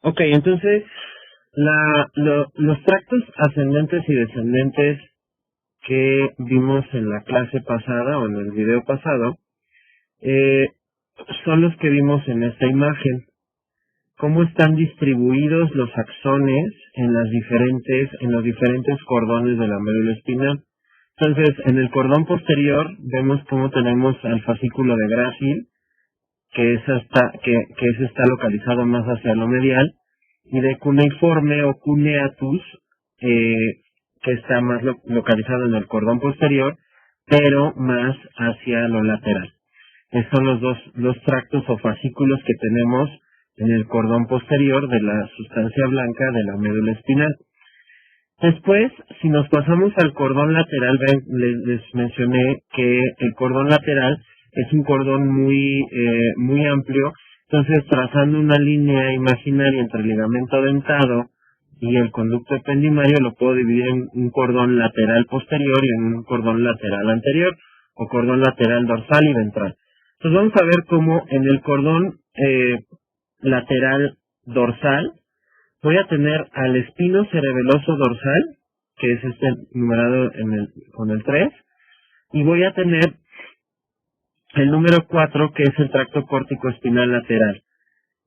Ok, entonces los tractos ascendentes y descendentes que vimos en la clase pasada o en el video pasado eh, son los que vimos en esta imagen. Cómo están distribuidos los axones en los diferentes cordones de la médula espinal. Entonces, en el cordón posterior vemos cómo tenemos al fascículo de grácil, que ese está localizado más hacia lo medial, y de cuneiforme o cuneatus, que está más localizado en el cordón posterior, pero más hacia lo lateral. Esos son los tractos o fascículos que tenemos en el cordón posterior de la sustancia blanca de la médula espinal. Después, si nos pasamos al cordón lateral, les mencioné que el cordón lateral es un cordón muy amplio. Entonces, trazando una línea imaginaria entre el ligamento dentado y el conducto ependimario, lo puedo dividir en un cordón lateral posterior y en un cordón lateral anterior, o cordón lateral dorsal y ventral. Entonces, vamos a ver cómo en el cordón lateral dorsal voy a tener al espino cerebeloso dorsal, que es este numerado con el 3, y voy a tener el número 4, que es el tracto córtico espinal lateral.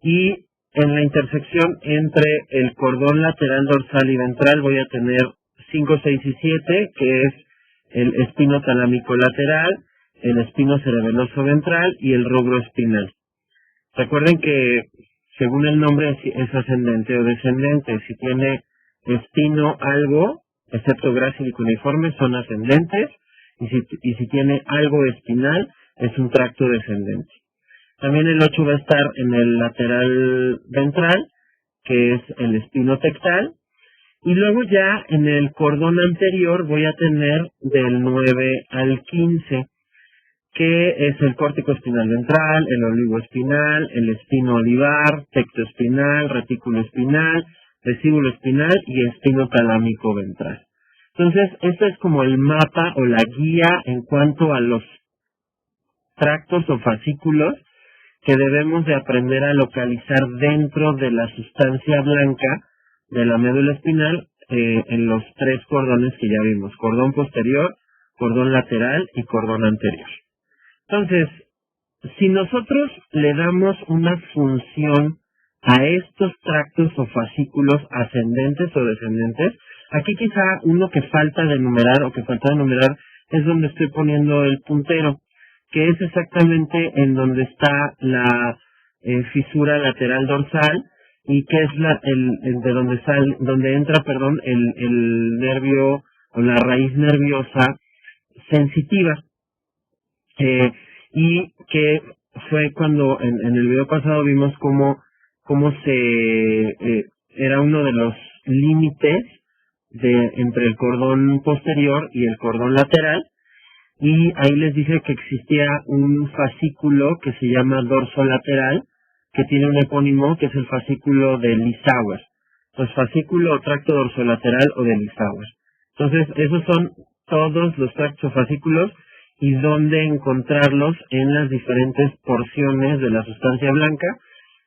Y en la intersección entre el cordón lateral dorsal y ventral voy a tener 5, 6 y 7, que es el espino talámico lateral, el espino cerebeloso ventral y el rubro espinal. Recuerden que según el nombre es ascendente o descendente. Si tiene espino algo, excepto grácil y cuneiforme, son ascendentes, y si tiene algo espinal, es un tracto descendente. También el 8 va a estar en el lateral ventral, que es el espino tectal, y luego ya en el cordón anterior voy a tener del 9 al 15, que es el córtico espinal ventral, el olivo espinal, el espino olivar, tecto espinal, retículo espinal, vesíbulo espinal y espino talámico ventral. Entonces, esto es como el mapa o la guía en cuanto a los tractos o fascículos que debemos de aprender a localizar dentro de la sustancia blanca de la médula espinal, en los 3 cordones que ya vimos: cordón posterior, cordón lateral y cordón anterior. Entonces, si nosotros le damos una función a estos tractos o fascículos ascendentes o descendentes, aquí quizá uno que falta de enumerar es donde estoy poniendo el puntero, que es exactamente en donde está la fisura lateral dorsal, y que es donde entra el nervio o la raíz nerviosa sensitiva. Y que fue cuando en el video pasado vimos cómo era uno de los límites entre el cordón posterior y el cordón lateral, y ahí les dije que existía un fascículo que se llama dorso lateral, que tiene un epónimo que es el fascículo de Lissauer. Entonces, fascículo o tracto dorsolateral o de Lissauer. Entonces, esos son todos los tractos o fascículos y dónde encontrarlos en las diferentes porciones de la sustancia blanca.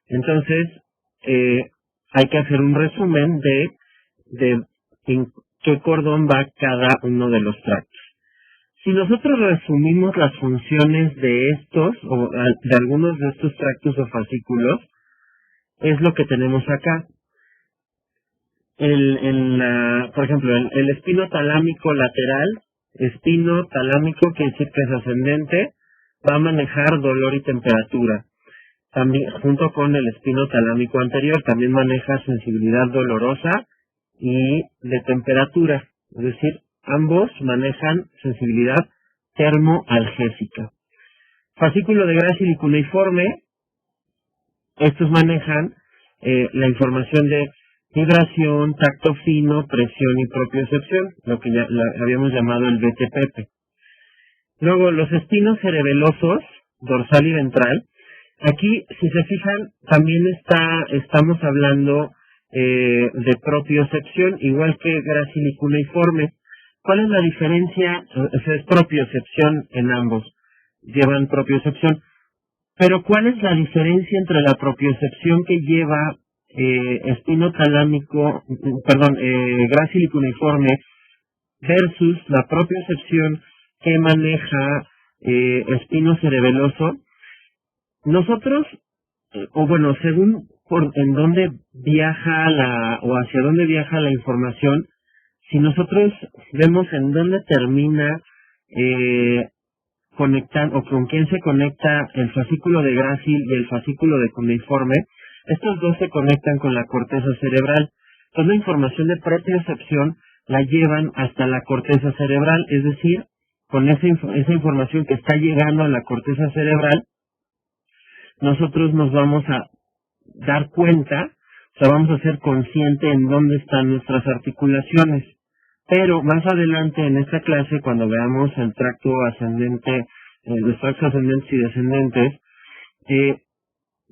Entonces, hay que hacer un resumen de en qué cordón va cada uno de los tractos. Si nosotros resumimos las funciones de estos, o de algunos de estos tractos o fascículos, es lo que tenemos acá. Por ejemplo, el espino talámico lateral, espino talámico quiere decir que es ascendente, va a manejar dolor y temperatura. También, junto con el espino talámico anterior, también maneja sensibilidad dolorosa y de temperatura. Es decir, ambos manejan sensibilidad termoalgésica. Fascículo de grácil y cuneiforme, estos manejan la información de vibración, tacto fino, presión y propiocepción, lo que ya habíamos llamado el BTPP. Luego, los espinos cerebelosos, dorsal y ventral. Aquí, si se fijan, también estamos hablando de propiocepción, igual que grácil y cuneiforme. ¿Cuál es la diferencia? Es propiocepción en ambos, llevan propiocepción. Pero ¿cuál es la diferencia entre la propiocepción que lleva grácil y cuneiforme versus la propiocepción que maneja espino-cerebeloso. Nosotros, según en dónde viaja o hacia dónde viaja la información, si nosotros vemos en dónde termina conectar o con quién se conecta el fascículo de grácil y el fascículo de cuneiforme, estos dos se conectan con la corteza cerebral. Entonces la información de propiocepción la llevan hasta la corteza cerebral, es decir, con esa información que está llegando a la corteza cerebral, nosotros nos vamos a dar cuenta, o sea, vamos a ser conscientes en dónde están nuestras articulaciones. Pero más adelante en esta clase, cuando veamos el tracto ascendente, los tractos ascendentes y descendentes,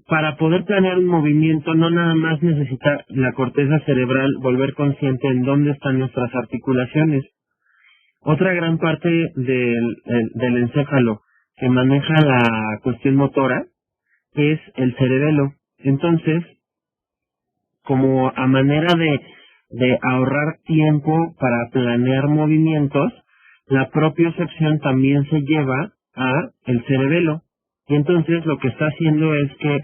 para poder planear un movimiento no nada más necesita la corteza cerebral volver consciente en dónde están nuestras articulaciones. Otra gran parte del encéfalo que maneja la cuestión motora es el cerebelo. Entonces, como a manera de ahorrar tiempo para planear movimientos, la propiocepción también se lleva a el cerebelo. Y entonces lo que está haciendo es que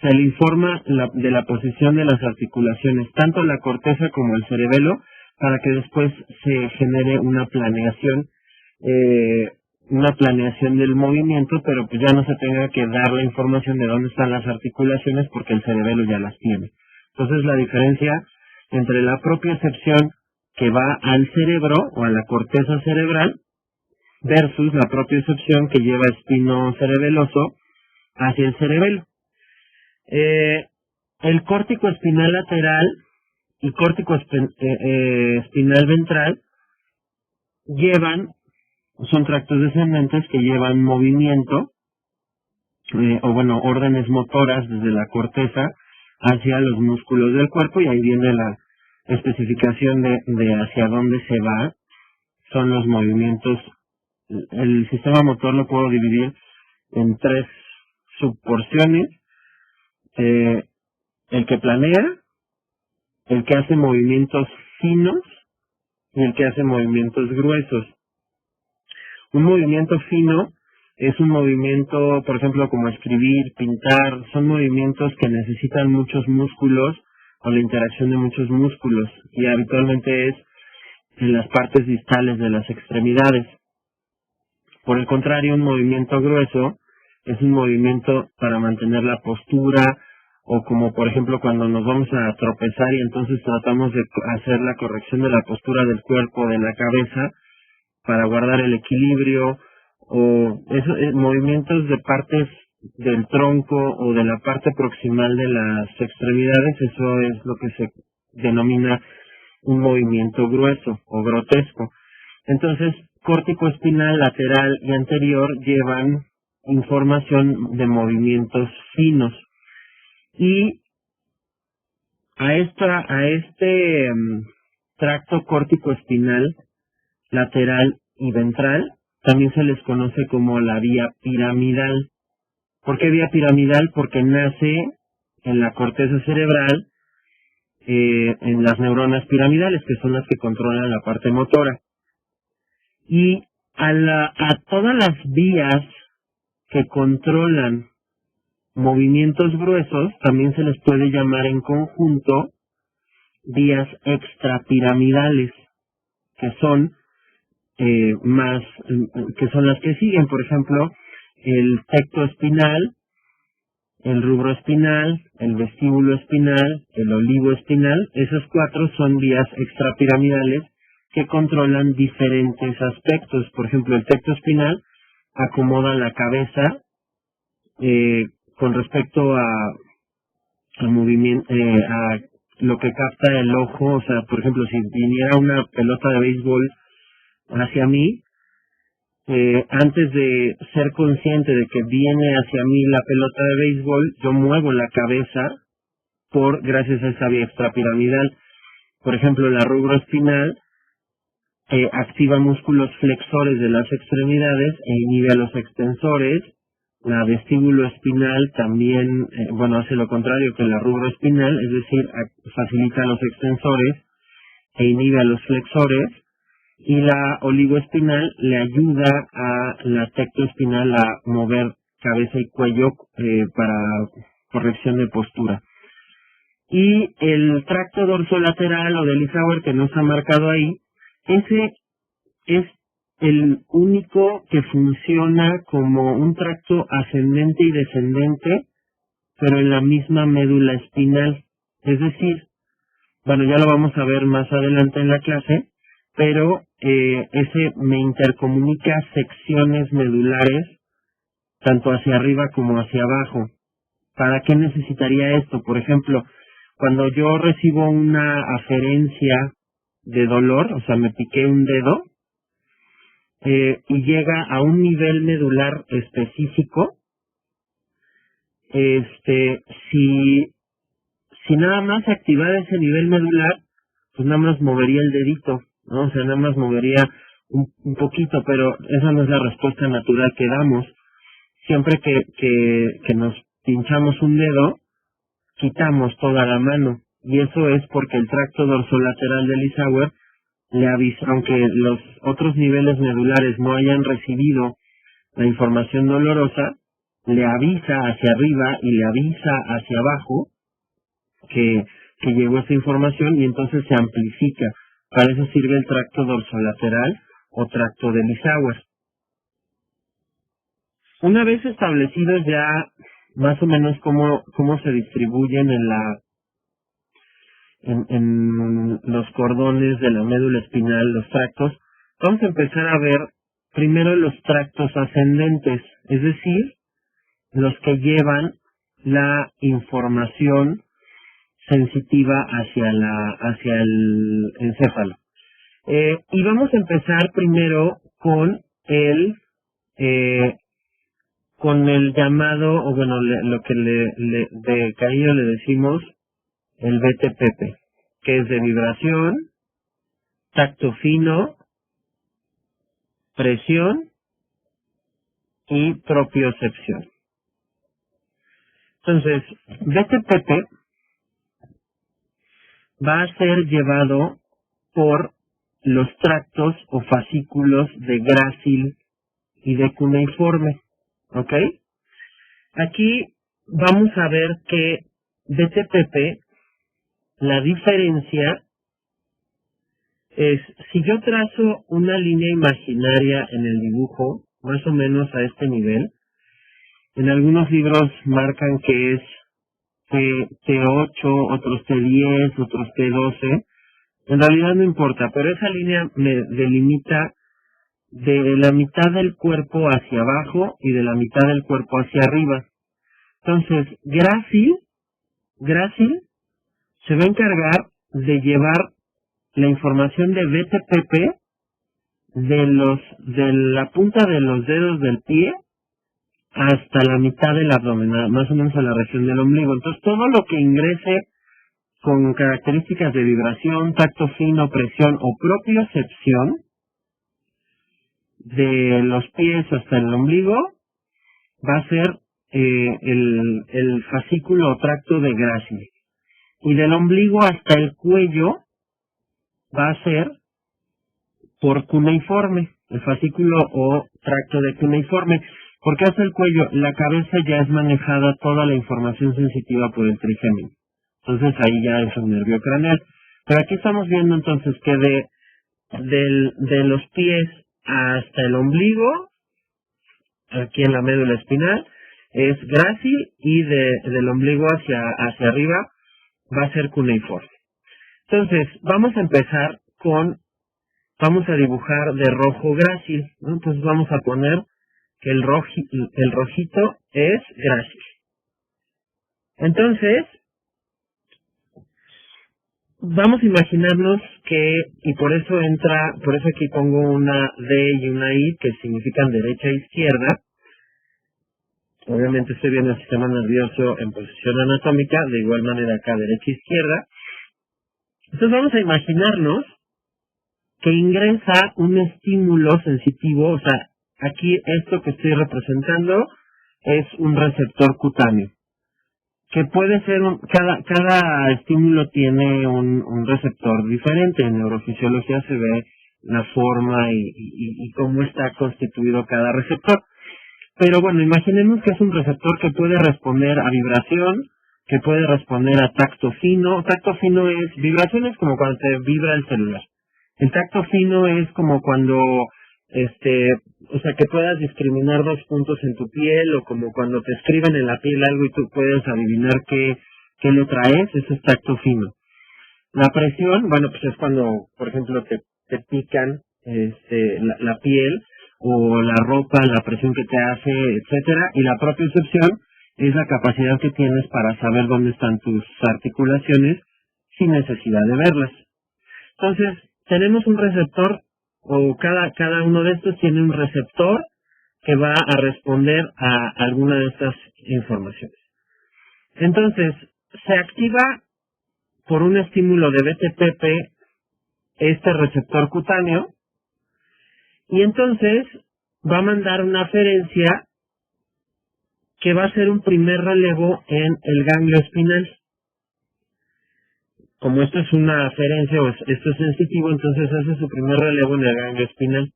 se le informa de la posición de las articulaciones, tanto la corteza como el cerebelo, para que después se genere una planeación del movimiento, pero pues ya no se tenga que dar la información de dónde están las articulaciones porque el cerebelo ya las tiene. Entonces la diferencia entre la propiocepción que va al cerebro o a la corteza cerebral versus la propiocepción que lleva espino cerebeloso hacia el cerebelo. El córtico espinal lateral y córtico espinal ventral son tractos descendentes que llevan movimiento, órdenes motoras desde la corteza hacia los músculos del cuerpo, y ahí viene la especificación de hacia dónde se va, son los movimientos. El sistema motor lo puedo dividir en 3 subporciones: el que planea, el que hace movimientos finos y el que hace movimientos gruesos. Un movimiento fino es un movimiento, por ejemplo, como escribir, pintar, son movimientos que necesitan muchos músculos o la interacción de muchos músculos, y habitualmente es en las partes distales de las extremidades. Por el contrario, un movimiento grueso es un movimiento para mantener la postura, o como por ejemplo cuando nos vamos a tropezar y entonces tratamos de hacer la corrección de la postura del cuerpo, de la cabeza, para guardar el equilibrio, o movimientos de partes del tronco o de la parte proximal de las extremidades. Eso es lo que se denomina un movimiento grueso o grotesco. Entonces, córtico espinal lateral y anterior llevan información de movimientos finos. Y a este tracto córtico espinal lateral y ventral también se les conoce como la vía piramidal. ¿Por qué vía piramidal? Porque nace en la corteza cerebral, en las neuronas piramidales, que son las que controlan la parte motora. Y a todas las vías que controlan movimientos gruesos también se les puede llamar en conjunto vías extrapiramidales, que son las que siguen. Por ejemplo, el tecto espinal, el rubro espinal, el vestíbulo espinal, el olivo espinal. Esos 4 son vías extrapiramidales que controlan diferentes aspectos. Por ejemplo, el tecto espinal acomoda la cabeza con respecto a movimiento, a lo que capta el ojo. O sea, por ejemplo, si viniera una pelota de béisbol hacia mí, antes de ser consciente de que viene hacia mí la pelota de béisbol, yo muevo la cabeza gracias a esa vía extrapiramidal. Por ejemplo, la rubroespinal activa músculos flexores de las extremidades e inhibe a los extensores, La vestíbulo espinal también, hace lo contrario que la rubroespinal, es decir, facilita a los extensores e inhibe a los flexores, y la oligoespinal le ayuda a la tectoespinal a mover cabeza y cuello para corrección de postura. Y el tracto dorsolateral o del Isauer que nos ha marcado ahí, ese es el único que funciona como un tracto ascendente y descendente, pero en la misma médula espinal. Es decir, ya lo vamos a ver más adelante en la clase, pero ese me intercomunica secciones medulares, tanto hacia arriba como hacia abajo. ¿Para qué necesitaría esto? Por ejemplo, cuando yo recibo una aferencia de dolor, o sea, me piqué un dedo, y llega a un nivel medular específico, si nada más se activara ese nivel medular, pues nada más movería el dedito, ¿no? O sea, nada más movería un poquito, pero esa no es la respuesta natural que damos. Siempre que nos pinchamos un dedo, quitamos toda la mano, y eso es porque el tracto dorsolateral del Isauer le avisa, aunque los otros niveles medulares no hayan recibido la información dolorosa, le avisa hacia arriba y le avisa hacia abajo que llegó esa información, y entonces se amplifica. Para eso sirve el tracto dorsolateral o tracto del Isauer. Una vez establecidos ya más o menos cómo se distribuyen en los cordones de la médula espinal, los tractos, vamos a empezar a ver primero los tractos ascendentes, es decir, los que llevan la información sensitiva hacia el encéfalo. Y vamos a empezar primero con el llamado, lo que de cariño le decimos el BTPP, que es de vibración, tacto fino, presión y propiocepción. Entonces, BTPP va a ser llevado por los tractos o fascículos de grácil y de cuneiforme, ¿ok? Aquí vamos a ver que BTPP, la diferencia es, si yo trazo una línea imaginaria en el dibujo, más o menos a este nivel, en algunos libros marcan que es T8, otros T10, otros T12, en realidad no importa, pero esa línea me delimita de la mitad del cuerpo hacia abajo y de la mitad del cuerpo hacia arriba. Entonces, grácil se va a encargar de llevar la información de BTPP de la punta de los dedos del pie hasta la mitad del abdomen, más o menos a la región del ombligo. Entonces, todo lo que ingrese con características de vibración, tacto fino, presión o propiocepción de los pies hasta el ombligo va a ser el fascículo o tracto de grácil. Y del ombligo hasta el cuello va a ser por cuneiforme, el fascículo o tracto de cuneiforme. ¿Por qué hasta el cuello? La cabeza ya es manejada toda la información sensitiva por el trigémino. Entonces ahí ya es un nervio craneal. Pero aquí estamos viendo entonces que de los pies hasta el ombligo, aquí en la médula espinal, es grácil, y del ombligo hacia arriba va a ser cuneiforme. Entonces, vamos a empezar vamos a dibujar de rojo grácil, ¿no? Entonces vamos a poner que el rojito es grácil. Entonces, vamos a imaginarnos y por eso aquí pongo una D y una I que significan derecha e izquierda. Obviamente estoy viendo el sistema nervioso en posición anatómica, de igual manera acá derecha e izquierda. Entonces vamos a imaginarnos que ingresa un estímulo sensitivo, o sea, aquí esto que estoy representando es un receptor cutáneo, que puede ser, cada estímulo tiene un receptor diferente. En neurofisiología se ve la forma y cómo está constituido cada receptor. Pero bueno, imaginemos que es un receptor que puede responder a vibración, que puede responder a tacto fino. Tacto fino es, vibración es como cuando te vibra el celular. El tacto fino es como cuando, o sea, que puedas discriminar dos puntos en tu piel, o como cuando te escriben en la piel algo y tú puedes adivinar qué letra es. Eso es tacto fino. La presión, bueno, pues es cuando, por ejemplo, te pican la piel o la ropa, la presión que te hace, etcétera. Y la propiocepción es la capacidad que tienes para saber dónde están tus articulaciones sin necesidad de verlas. Entonces, tenemos un receptor, o cada uno de estos tiene un receptor que va a responder a alguna de estas informaciones. Entonces, se activa por un estímulo de BTPP este receptor cutáneo, y entonces va a mandar una aferencia que va a ser un primer relevo en el ganglio espinal. Como esto es una aferencia, o esto es sensitivo, entonces hace su primer relevo en el ganglio espinal.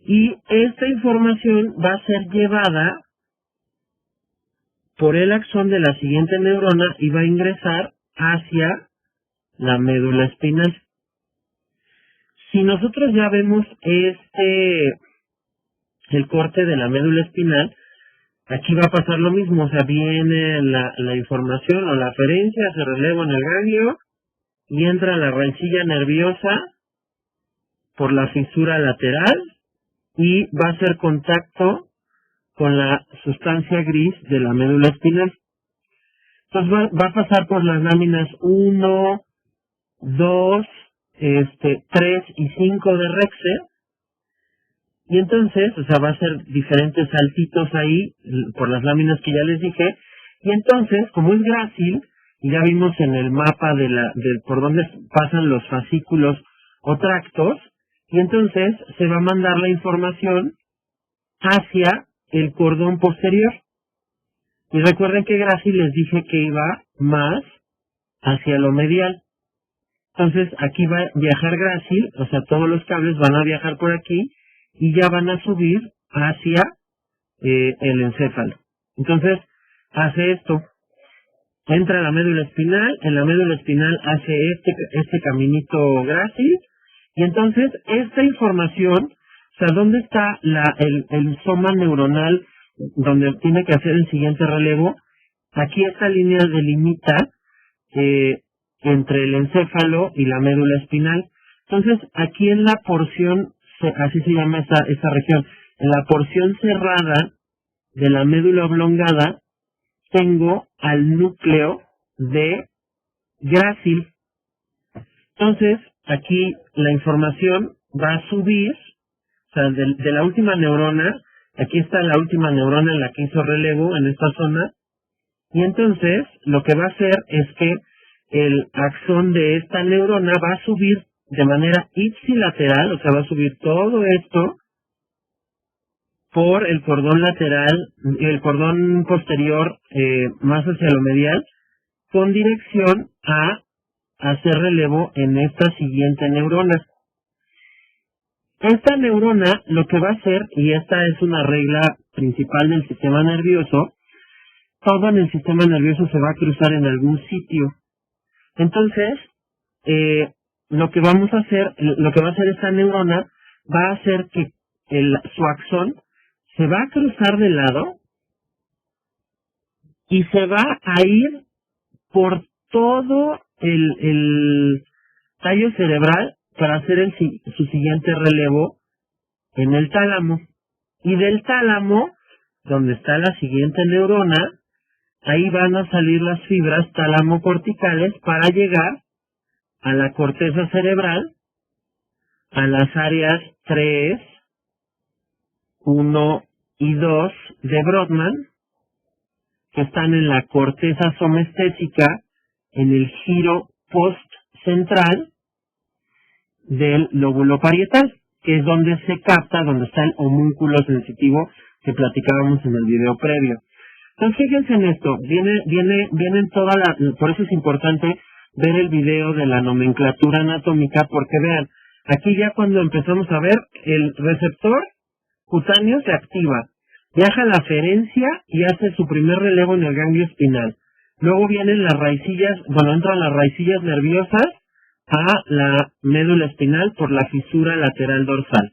Y esta información va a ser llevada por el axón de la siguiente neurona y va a ingresar hacia la médula espinal. Si nosotros ya vemos el corte de la médula espinal, aquí va a pasar lo mismo. O sea, viene la información o la aferencia, se releva en el ganglio y entra a la raicilla nerviosa por la fisura lateral y va a hacer contacto con la sustancia gris de la médula espinal. Entonces va a pasar por las láminas 1, 2, 3 y 5 de Rexer, y entonces, o sea, va a hacer diferentes saltitos ahí por las láminas que ya les dije, y entonces, como es grácil, y ya vimos en el mapa de por dónde pasan los fascículos o tractos, y entonces se va a mandar la información hacia el cordón posterior. Y recuerden que grácil les dije que iba más hacia lo medial. Entonces aquí va a viajar grácil, o sea, todos los cables van a viajar por aquí y ya van a subir hacia el encéfalo. Entonces hace esto, entra a la médula espinal, en la médula espinal hace este caminito grácil, y entonces esta información, o sea, ¿dónde está el soma neuronal donde tiene que hacer el siguiente relevo? Aquí esta línea delimita entre el encéfalo y la médula espinal. Entonces, aquí en la porción, así se llama esta región, en la porción cerrada de la médula oblongada, tengo al núcleo de grácil. Entonces, aquí la información va a subir, o sea, de la última neurona, aquí está la última neurona en la que hizo relevo en esta zona, y entonces lo que va a hacer es que el axón de esta neurona va a subir de manera ipsilateral, o sea, va a subir todo esto por el cordón lateral, el cordón posterior más hacia lo medial, con dirección a hacer relevo en esta siguiente neurona. Esta neurona lo que va a hacer, y esta es una regla principal del sistema nervioso, todo en el sistema nervioso se va a cruzar en algún sitio. Entonces, lo que vamos a hacer, lo que va a hacer esta neurona, va a hacer que su axón se va a cruzar de lado y se va a ir por todo el tallo cerebral para hacer su siguiente relevo en el tálamo. Y del tálamo, donde está la siguiente neurona, ahí van a salir las fibras tálamo-corticales para llegar a la corteza cerebral, a las áreas 3, 1 y 2 de Brodmann, que están en la corteza somestésica, en el giro post-central del lóbulo parietal, que es donde se capta, donde está el homúnculo sensitivo que platicábamos en el video previo. Entonces fíjense en esto, vienen por eso es importante ver el video de la nomenclatura anatómica, porque vean, aquí ya cuando empezamos a ver, el receptor cutáneo se activa, viaja a la aferencia y hace su primer relevo en el ganglio espinal. Luego vienen las raicillas, entran las raicillas nerviosas a la médula espinal por la fisura lateral dorsal.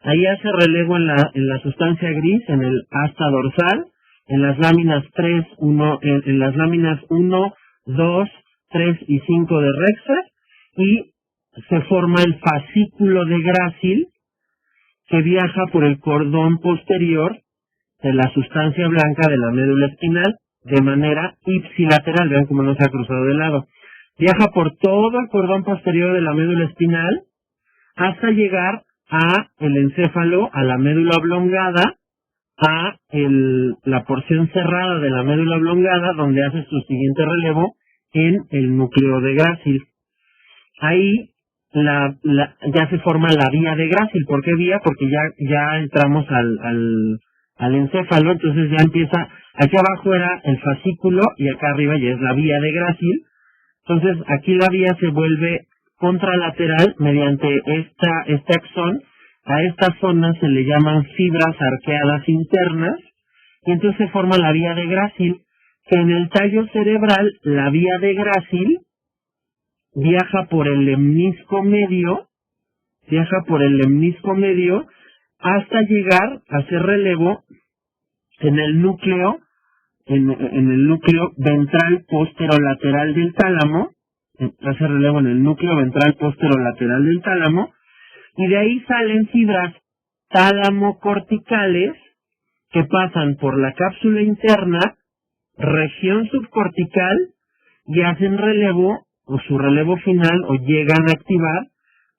Ahí hace relevo en la sustancia gris, en el asta dorsal, en las láminas 3, 1, en las láminas 1, 2, 3 y 5 de Rexer, y se forma el fascículo de Gracil, que viaja por el cordón posterior de la sustancia blanca de la médula espinal de manera ipsilateral. Vean cómo no se ha cruzado de lado. Viaja por todo el cordón posterior de la médula espinal hasta llegar a el encéfalo, a la médula oblongada, a la porción cerrada de la médula oblongada, donde hace su siguiente relevo en el núcleo de Gracil. Ahí ya se forma la vía de Gracil. ¿Por qué vía? Porque ya entramos al encéfalo, entonces ya empieza, aquí abajo era el fascículo y acá arriba ya es la vía de Gracil. Entonces aquí la vía se vuelve contralateral mediante este axón. A esta zona se le llaman fibras arqueadas internas, y entonces se forma la vía de Gracil, que en el tallo cerebral la vía de Gracil viaja por el lemnisco medio, hasta llegar a hacer relevo en el núcleo, en el núcleo ventral posterolateral del tálamo, hace relevo en el núcleo ventral posterolateral del tálamo, y de ahí salen fibras tálamo-corticales que pasan por la cápsula interna, región subcortical, y hacen relevo, o su relevo final, o llegan a activar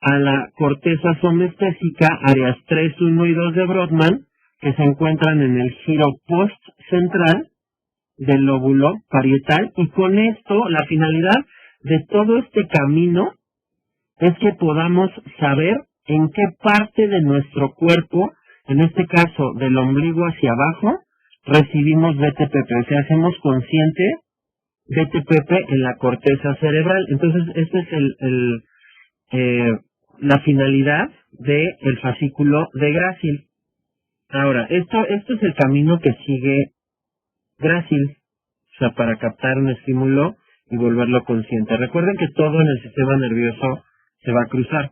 a la corteza somestésica, áreas 3, 1 y 2 de Brodmann, que se encuentran en el giro post-central del lóbulo parietal, y con esto, la finalidad de todo este camino es que podamos saber en qué parte de nuestro cuerpo, en este caso del ombligo hacia abajo, recibimos BTPP, o sea, hacemos consciente BTPP en la corteza cerebral. Entonces, esta es la finalidad del fascículo de Gracil. Ahora, esto es el camino que sigue Gracil, o sea, para captar un estímulo y volverlo consciente. Recuerden que todo en el sistema nervioso se va a cruzar.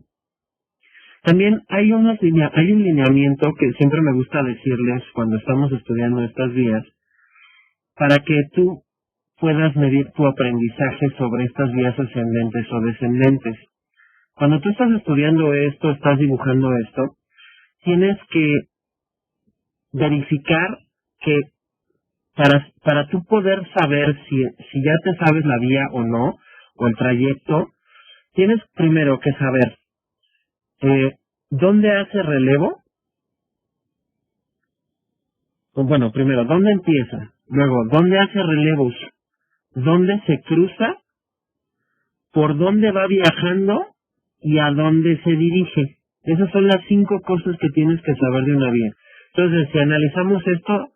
También hay un lineamiento que siempre me gusta decirles cuando estamos estudiando estas vías, para que tú puedas medir tu aprendizaje sobre estas vías ascendentes o descendentes. Cuando tú estás estudiando esto, estás dibujando esto, tienes que verificar que para tú poder saber si ya te sabes la vía o no, o el trayecto, tienes primero que saber ¿dónde hace relevo? Bueno, primero, ¿dónde empieza? Luego, ¿dónde hace relevos? ¿Dónde se cruza? ¿Por dónde va viajando? ¿Y a dónde se dirige? Esas son las 5 cosas que tienes que saber de una vía. Entonces, si analizamos esto,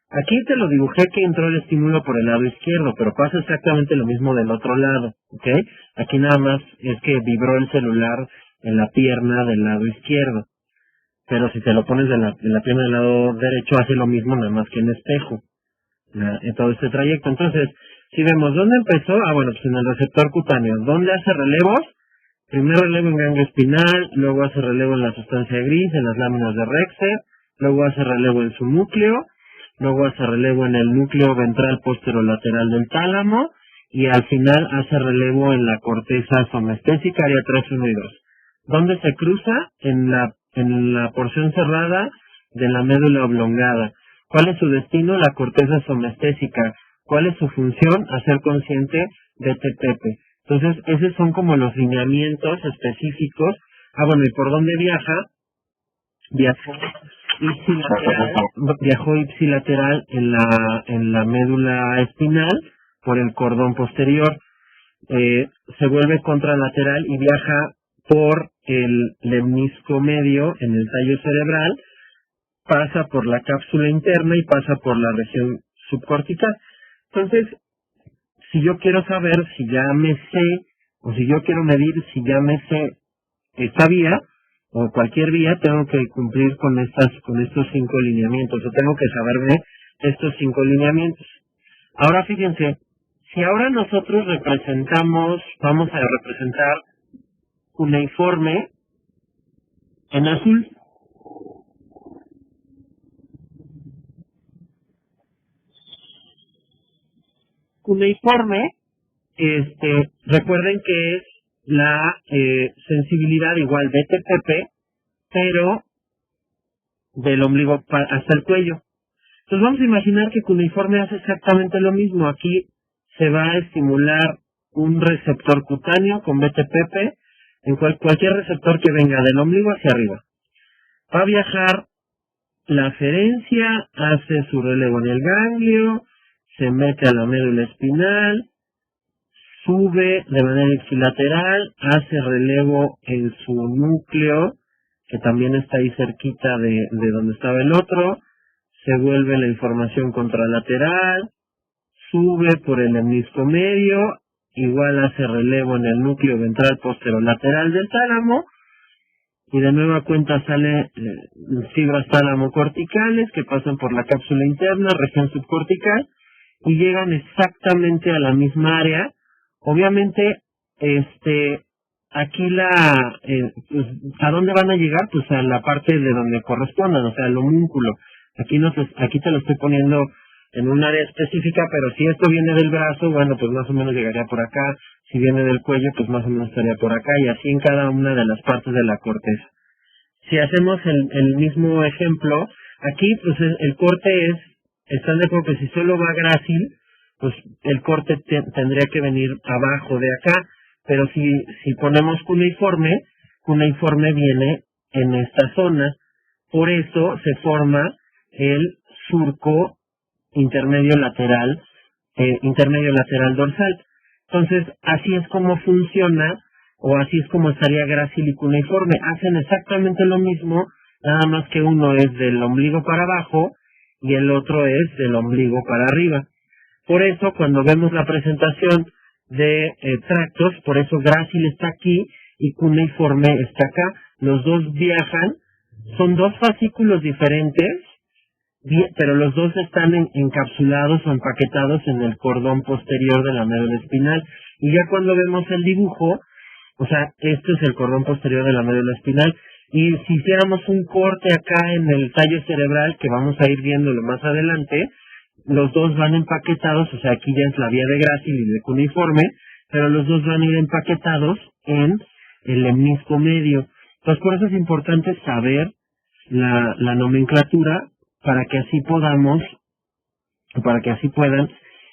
aquí te lo dibujé que entró el estímulo por el lado izquierdo, pero pasa exactamente lo mismo del otro lado, ¿ok? Aquí nada más es que vibró el celular en la pierna del lado izquierdo, pero si te lo pones en la pierna del lado derecho hace lo mismo, nada más que en espejo, en todo este trayecto. Entonces, si vemos dónde empezó, pues en el receptor cutáneo. ¿Dónde hace relevos? Primer relevo en ganglio espinal, luego hace relevo en la sustancia gris, en las láminas de Rexer, luego hace relevo en su núcleo, luego hace relevo en el núcleo ventral posterolateral del tálamo, y al final hace relevo en la corteza somestésica, área 3, 1 y 2. ¿Dónde se cruza? En la porción cerrada de la médula oblongada. ¿Cuál es su destino? La corteza somestésica. ¿Cuál es su función? Hacer consciente BTPP. Entonces, esos son como los lineamientos específicos. ¿Y por dónde viaja? Viajó ipsilateral en la médula espinal por el cordón posterior. Se vuelve contralateral y viaja por el lemnisco medio en el tallo cerebral, pasa por la cápsula interna y pasa por la región subcortical. Entonces, si yo quiero saber si ya me sé, o si yo quiero medir si ya me sé esta vía, o cualquier vía, tengo que cumplir con estos 5 lineamientos, o tengo que saberme estos 5 lineamientos. Ahora fíjense, si ahora nosotros vamos a representar cuneiforme en azul. Cuneiforme, recuerden que es la sensibilidad igual BTPP, pero del ombligo hasta el cuello. Entonces vamos a imaginar que cuneiforme hace exactamente lo mismo. Aquí se va a estimular un receptor cutáneo con BTPP, en cualquier receptor que venga del ombligo hacia arriba. Va a viajar la aferencia, hace su relevo en el ganglio, se mete a la médula espinal, sube de manera ipsilateral, hace relevo en su núcleo, que también está ahí cerquita de donde estaba el otro, se vuelve la información contralateral, sube por el hemisco medio, igual hace relevo en el núcleo ventral posterolateral del tálamo, y de nueva cuenta sale fibras tálamo-corticales que pasan por la cápsula interna, región subcortical, y llegan exactamente a la misma área. Obviamente, aquí pues, ¿a dónde van a llegar? Pues a la parte de donde correspondan, o sea, el homúnculo. Aquí te lo estoy poniendo en un área específica, pero si esto viene del brazo, bueno, pues más o menos llegaría por acá. Si viene del cuello, pues más o menos estaría por acá, y así en cada una de las partes de la corteza. Si hacemos el mismo ejemplo, aquí pues el corte están de acuerdo que si solo va grácil, pues el corte tendría que venir abajo de acá, pero si ponemos cuneiforme viene en esta zona, por eso se forma el surco intermedio lateral dorsal. Entonces, así es como funciona, o así es como estaría grácil y cuneiforme. Hacen exactamente lo mismo, nada más que uno es del ombligo para abajo y el otro es del ombligo para arriba. Por eso, cuando vemos la presentación de tractos, por eso grácil está aquí y cuneiforme está acá. Los dos viajan, son dos fascículos diferentes, pero los dos están encapsulados o empaquetados en el cordón posterior de la médula espinal. Y ya cuando vemos el dibujo, o sea, este es el cordón posterior de la médula espinal, y si hiciéramos un corte acá en el tallo cerebral, que vamos a ir viéndolo más adelante, los dos van empaquetados, o sea, aquí ya es la vía de grácil y de cuneiforme, pero los dos van a ir empaquetados en el hemisco medio. Entonces, por eso es importante saber la nomenclatura, para que así puedan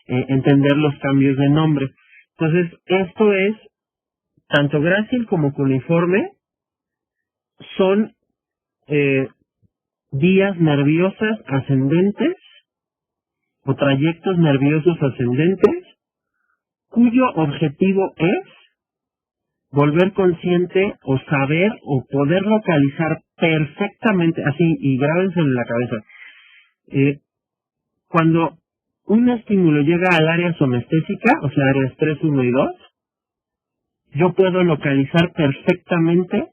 entender los cambios de nombre. Entonces, esto es, tanto grácil como cuneiforme son vías nerviosas ascendentes o trayectos nerviosos ascendentes cuyo objetivo es volver consciente o saber o poder localizar perfectamente, así, y grábense en la cabeza, cuando un estímulo llega al área somestésica, o sea, áreas 3, 1 y 2, yo puedo localizar perfectamente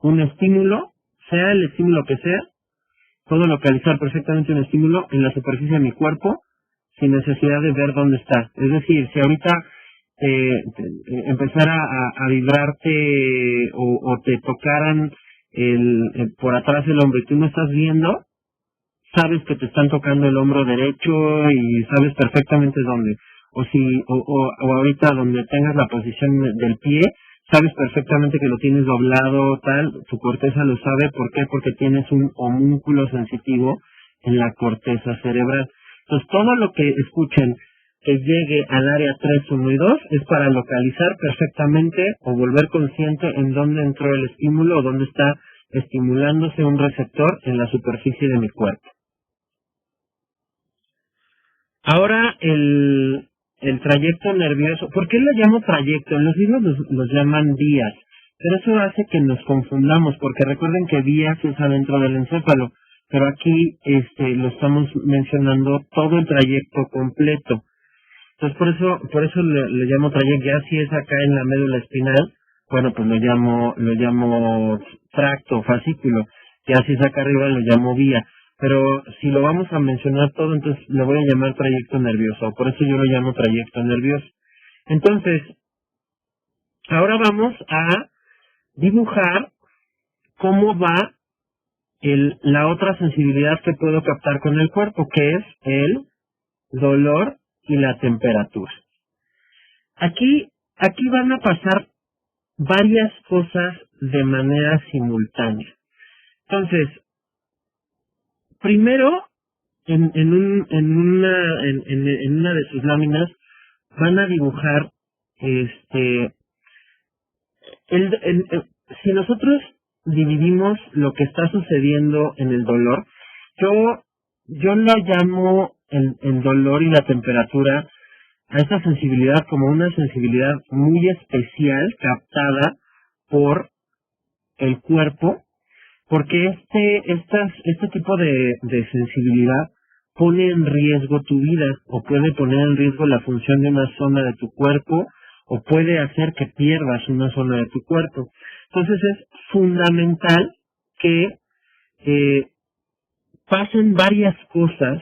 un estímulo, sea el estímulo que sea, puedo localizar perfectamente un estímulo en la superficie de mi cuerpo sin necesidad de ver dónde está. Es decir, si ahorita empezara a vibrarte o te tocaran por atrás el hombro y tú no estás viendo, sabes que te están tocando el hombro derecho y sabes perfectamente dónde. O ahorita donde tengas la posición del pie, sabes perfectamente que lo tienes doblado, tal, tu corteza lo sabe. ¿Por qué? Porque tienes un homúnculo sensitivo en la corteza cerebral. Entonces, todo lo que escuchen que llegue al área 3, 1 y 2 es para localizar perfectamente o volver consciente en dónde entró el estímulo o dónde está estimulándose un receptor en la superficie de mi cuerpo. Ahora el trayecto nervioso, ¿por qué lo llamo trayecto? En los libros los llaman vías, pero eso hace que nos confundamos, porque recuerden que vías es adentro del encéfalo, pero aquí lo estamos mencionando todo el trayecto completo. Entonces por eso le llamo trayecto. Ya si es acá en la médula espinal, bueno, pues lo llamo tracto, fascículo. Ya si es acá arriba lo llamo vía. Pero si lo vamos a mencionar todo, entonces le voy a llamar trayecto nervioso. Por eso yo lo llamo trayecto nervioso. Entonces, ahora vamos a dibujar cómo va la otra sensibilidad que puedo captar con el cuerpo, que es el dolor y la temperatura. Aquí van a pasar varias cosas de manera simultánea. Entonces, primero, en una de sus láminas van a dibujar si nosotros dividimos lo que está sucediendo en el dolor, yo lo llamo el dolor y la temperatura a esta sensibilidad como una sensibilidad muy especial captada por el cuerpo, porque este tipo de sensibilidad pone en riesgo tu vida o puede poner en riesgo la función de una zona de tu cuerpo o puede hacer que pierdas una zona de tu cuerpo. Entonces es fundamental que pasen varias cosas,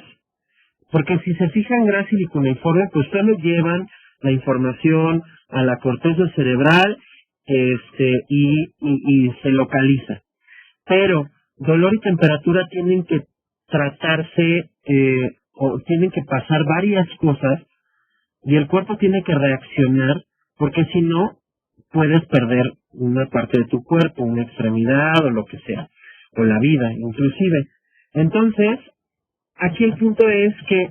porque si se fijan grácil y cuneiforme, pues solo llevan la información a la corteza cerebral y se localiza. Pero dolor y temperatura tienen que tratarse o tienen que pasar varias cosas y el cuerpo tiene que reaccionar, porque si no puedes perder una parte de tu cuerpo, una extremidad o lo que sea, o la vida inclusive. Entonces, aquí el punto es que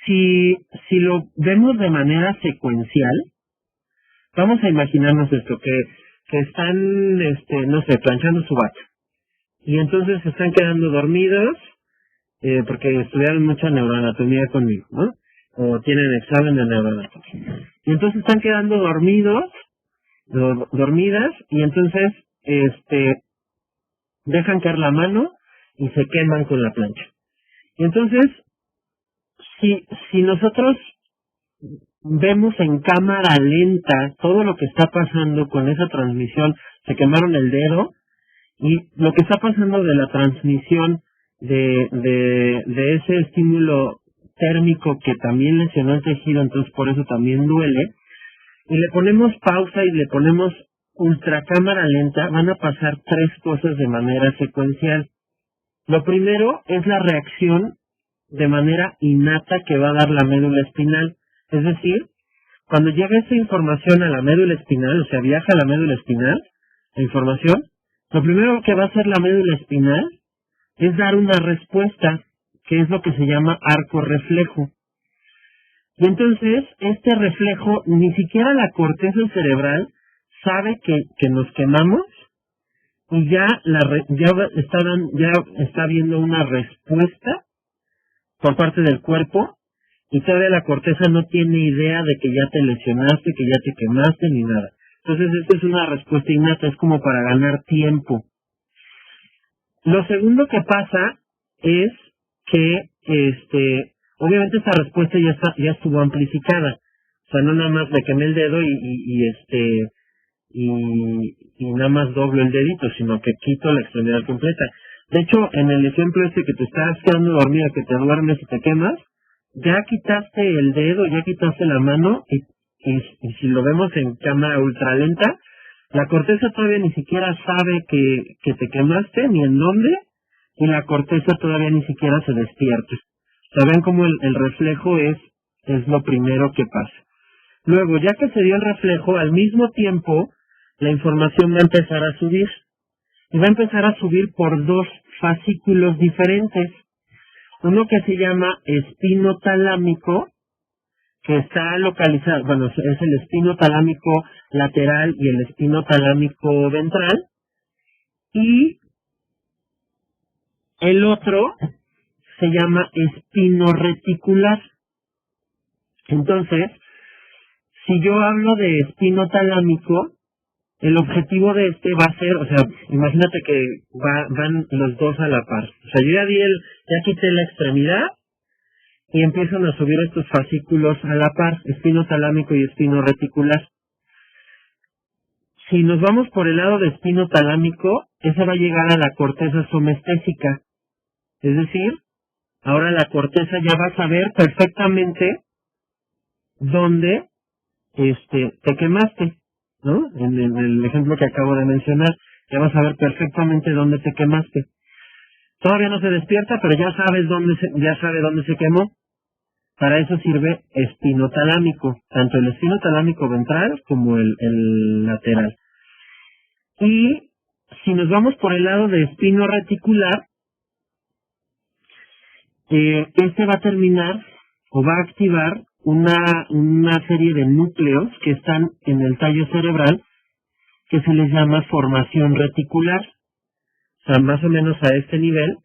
si lo vemos de manera secuencial, vamos a imaginarnos esto, que están, no sé, planchando su vaca. Y entonces se están quedando dormidos, porque estudiaron mucha neuroanatomía conmigo, ¿no? O tienen examen de neuroanatomía. Y entonces están quedando dormidas, y entonces, dejan caer la mano y se queman con la plancha. Y entonces, si nosotros vemos en cámara lenta todo lo que está pasando con esa transmisión, se quemaron el dedo, y lo que está pasando de la transmisión de ese estímulo térmico que también lesionó el tejido, entonces por eso también duele, y le ponemos pausa y le ponemos ultracámara lenta, van a pasar tres cosas de manera secuencial. Lo primero es la reacción de manera innata que va a dar la médula espinal. Es decir, cuando llega esa información a la médula espinal, o sea, viaja a la médula espinal, la información, lo primero que va a hacer la médula espinal es dar una respuesta, que es lo que se llama arco reflejo. Y entonces, este reflejo, ni siquiera la corteza cerebral sabe que nos quemamos, y ya está viendo una respuesta por parte del cuerpo, y todavía la corteza no tiene idea de que ya te lesionaste, que ya te quemaste, ni nada. Entonces, esta es una respuesta innata, es como para ganar tiempo. Lo segundo que pasa es que, obviamente esa respuesta ya estuvo amplificada. O sea, no nada más le quemé el dedo y nada más doblo el dedito, sino que quito la extremidad completa. De hecho, en el ejemplo que te estás quedando dormida, que te duermes y te quemas, ya quitaste el dedo, ya quitaste la mano, y si lo vemos en cámara ultralenta, la corteza todavía ni siquiera sabe que te quemaste, ni en dónde, y la corteza todavía ni siquiera se despierta. O sea, ven cómo el reflejo es lo primero que pasa. Luego, ya que se dio el reflejo, al mismo tiempo, la información va a empezar a subir. Y va a empezar a subir por dos fascículos diferentes. Uno que se llama espino talámico, que está localizado, bueno, es el espino talámico lateral y el espino talámico ventral. Y el otro se llama espino reticular. Entonces, si yo hablo de espino talámico, el objetivo de este va a ser, o sea, imagínate que van los dos a la par. O sea, yo ya quité la extremidad y empiezan a subir estos fascículos a la par, espino talámico y espino reticular. Si nos vamos por el lado de espino talámico, esa va a llegar a la corteza somestésica. Es decir, ahora la corteza ya va a saber perfectamente dónde te quemaste, ¿no? En el ejemplo que acabo de mencionar, ya vas a ver perfectamente dónde te quemaste. Todavía no se despierta, pero ya sabe dónde se quemó. Para eso sirve espinotalámico, tanto el espinotalámico ventral como el lateral. Y si nos vamos por el lado de espino reticular, este va a terminar o va a activar una serie de núcleos que están en el tallo cerebral que se les llama formación reticular. O sea, más o menos a este nivel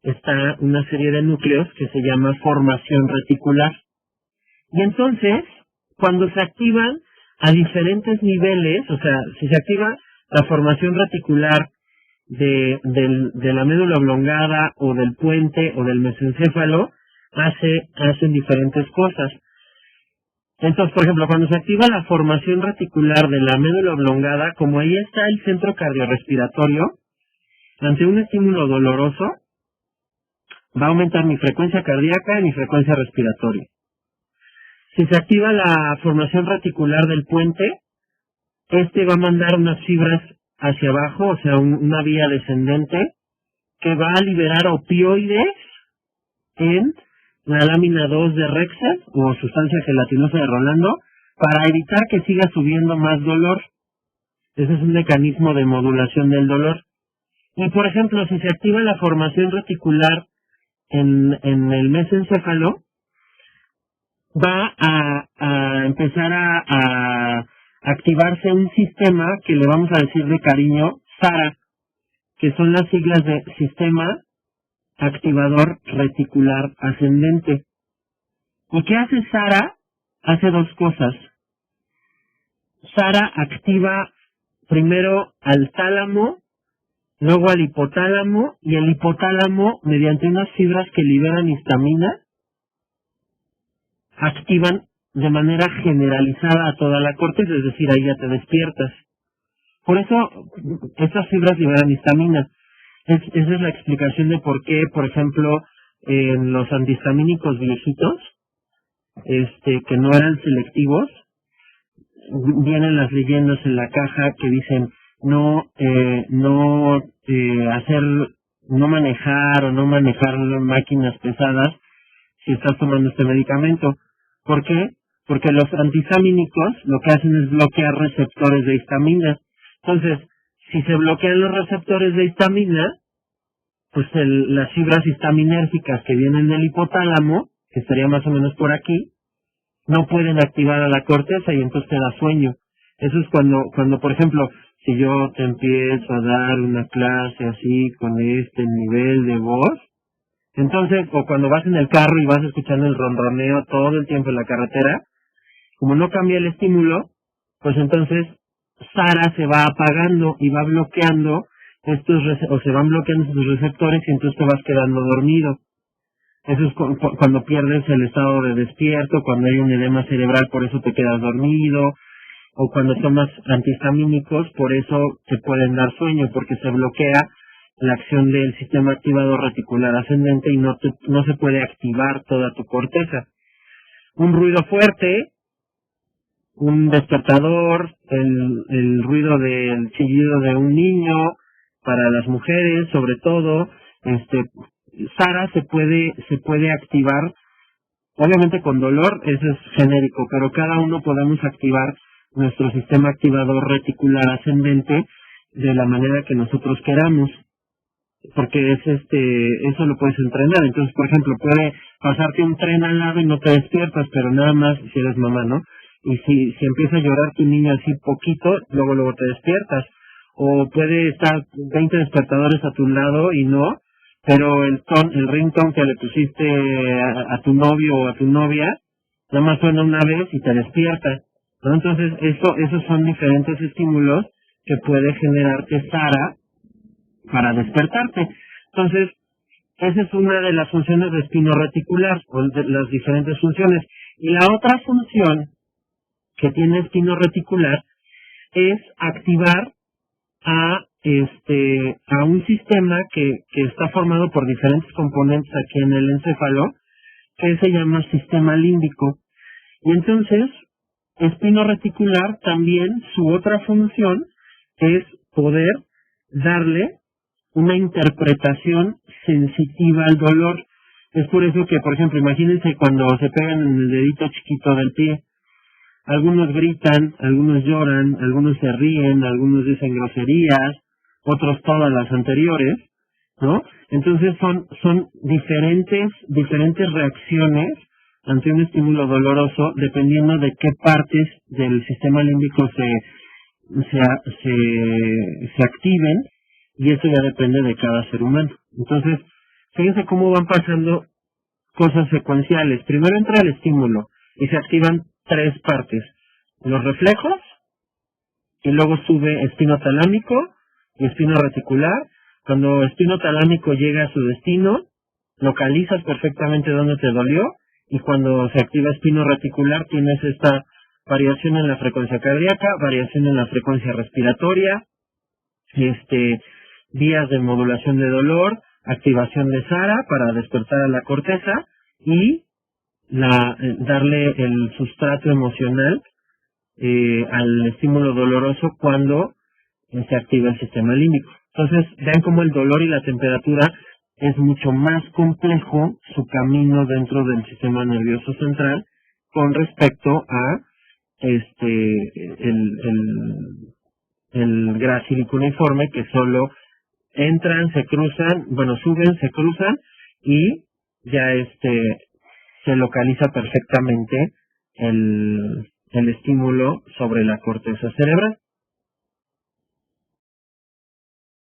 está una serie de núcleos que se llama formación reticular. Y entonces, cuando se activan a diferentes niveles, o sea, si se activa la formación reticular de la médula oblongada o del puente o del mesencéfalo, hacen diferentes cosas. Entonces, por ejemplo, cuando se activa la formación reticular de la médula oblongada, como ahí está el centro cardiorrespiratorio, ante un estímulo doloroso, va a aumentar mi frecuencia cardíaca y mi frecuencia respiratoria. Si se activa la formación reticular del puente, va a mandar unas fibras hacia abajo, o sea, una vía descendente, que va a liberar opioides en la lámina 2 de Rexat, o sustancia gelatinosa de Rolando, para evitar que siga subiendo más dolor. Ese es un mecanismo de modulación del dolor. Y, por ejemplo, si se activa la formación reticular en el mesencéfalo, va a empezar a activarse un sistema que le vamos a decir de cariño SARA, que son las siglas de Sistema Activador Reticular Ascendente. ¿Y qué hace SARA? Hace dos cosas. SARA activa primero al tálamo, luego al hipotálamo, y el hipotálamo, mediante unas fibras que liberan histamina, activan de manera generalizada a toda la corteza, es decir, ahí ya te despiertas. Por eso, estas fibras liberan histamina. Esa es la explicación de por qué, por ejemplo, en los antihistamínicos viejitos, que no eran selectivos, vienen las leyendas en la caja que dicen no manejar o no manejar máquinas pesadas si estás tomando este medicamento. ¿Por qué? Porque los antihistamínicos lo que hacen es bloquear receptores de histamina. Entonces, si se bloquean los receptores de histamina, pues las fibras histaminérgicas que vienen del hipotálamo, que estaría más o menos por aquí, no pueden activar a la corteza y entonces te da sueño. Eso es cuando, por ejemplo, si yo te empiezo a dar una clase así con este nivel de voz, entonces, o cuando vas en el carro y vas escuchando el ronroneo todo el tiempo en la carretera, como no cambia el estímulo, pues entonces SARA se va apagando y va bloqueando se van bloqueando estos receptores y entonces te vas quedando dormido. Eso es cuando pierdes el estado de despierto, cuando hay un edema cerebral, por eso te quedas dormido, o cuando tomas antihistamínicos, por eso te pueden dar sueño, porque se bloquea la acción del sistema activador reticular ascendente y no se puede activar toda tu corteza. Un ruido fuerte, un despertador, el ruido del chillido de un niño, para las mujeres sobre todo, SARA se puede activar, obviamente con dolor, eso es genérico, pero cada uno podemos activar nuestro sistema activador reticular ascendente de la manera que nosotros queramos, porque eso lo puedes entrenar. Entonces, por ejemplo, puede pasarte un tren al lado y no te despiertas, pero nada más si eres mamá, ¿no? Y si empieza a llorar tu niño así poquito, luego te despiertas. O puede estar 20 despertadores a tu lado y no, pero el ringtone que le pusiste a tu novio o a tu novia, nada más suena una vez y te despierta, ¿no? Entonces, esos son diferentes estímulos que puede generarte SARA para despertarte. Entonces, esa es una de las funciones de espinoreticular, o de las diferentes funciones. Y la otra función que tiene espinoreticular es activar a un sistema que está formado por diferentes componentes aquí en el encéfalo, que se llama sistema límbico. Y entonces, espinoreticular también, su otra función es poder darle una interpretación sensitiva al dolor. Es por eso que, por ejemplo, imagínense cuando se pegan en el dedito chiquito del pie. Algunos gritan, algunos lloran, algunos se ríen, algunos dicen groserías, otros todas las anteriores, ¿no? Entonces son diferentes reacciones ante un estímulo doloroso dependiendo de qué partes del sistema límbico se activen, y eso ya depende de cada ser humano. Entonces, fíjense cómo van pasando cosas secuenciales. Primero entra el estímulo y se activan tres partes: los reflejos, y luego sube espinotalámico y espino-reticular. Cuando espinotalámico llega a su destino, localizas perfectamente dónde te dolió, y cuando se activa espino-reticular tienes esta variación en la frecuencia cardíaca, variación en la frecuencia respiratoria, vías de modulación de dolor, activación de SARA para despertar a la corteza y darle el sustrato emocional al estímulo doloroso cuando se activa el sistema límbico. Entonces, vean cómo el dolor y la temperatura es mucho más complejo su camino dentro del sistema nervioso central con respecto a el grácil cuneiforme, que solo entran, se cruzan, suben, se cruzan y ya se localiza perfectamente el estímulo sobre la corteza cerebral.